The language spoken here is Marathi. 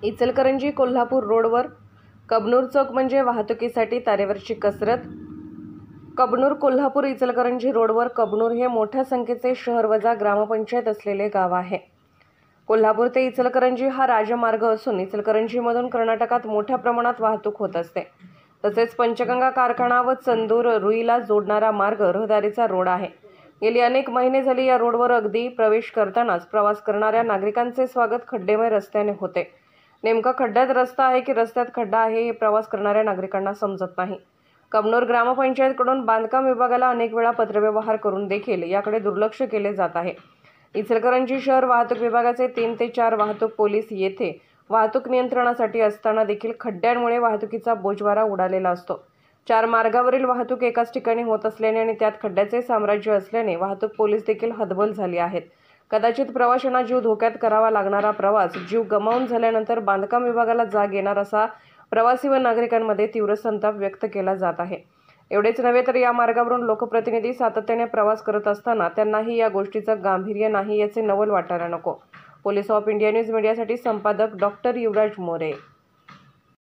इचलकरंजी कोल्हापूर रोडवर कबनूर चौक म्हणजे वाहतुकीसाठी तारेवरची कसरत। कबनूर कोल्हापूर इचलकरंजी रोडवर कबनूर हे मोठ्या संख्येचे शहर वजा ग्रामपंचायत असलेले गाव आहे। कोल्हापूर ते इचलकरंजी हा राजमार्ग असून इचलकरंजीमधून कर्नाटकात मोठ्या प्रमाणात वाहतूक होत असते। तसेच पंचगंगा कारखाना व चंदूर रुईला जोडणारा मार्ग रहदारीचा रोड आहे। गेली अनेक महिने झाली या रोडवर अगदी प्रवेश करतानाच प्रवास करणाऱ्या नागरिकांचे स्वागत खड्डेमय रस्त्याने होते। नेमका खड्ड्यात रस्ता आहे की रस्त्यात खड्डा आहे हे प्रवास करणाऱ्या नागरिकांना समजत नाही। कबनूर ग्रामपंचायतकडून बांधकाम विभागाला अनेक वेळा पत्रव्यवहार करून देखील याकडे दुर्लक्ष केले जात आहे। इचलकरंजी शहर वाहतूक विभागाचे 3 ते 4 वाहतूक पोलीस येथे वाहतूक नियंत्रणासाठी असताना देखील खड्ड्यांमुळे वाहतुकीचा बोजवारा उडालेला असतो। 4 मार्गावरील वाहतूक एकाच ठिकाणी होत असल्याने आणि त्यात खड्ड्याचे साम्राज्य असल्याने वाहतूक पोलीस देखील हतबल झाले आहेत। कदाचित प्रवाशांना जीव धोक्यात करावा लागणारा प्रवास जीव गमावून झाल्यानंतर बांधकाम विभागाला जाग येणार असा प्रवासी व नागरिकांमध्ये तीव्र संताप व्यक्त केला जात आहे। एवढेच नव्हे तर या मार्गावरून लोकप्रतिनिधी सातत्याने प्रवास करत असताना त्यांनाही या गोष्टीचं गांभीर्य नाही याचे नवल वाटायला नको। पोलीस ऑफ इंडिया न्यूज मीडियासाठी संपादक डॉ. युवराज मोरे।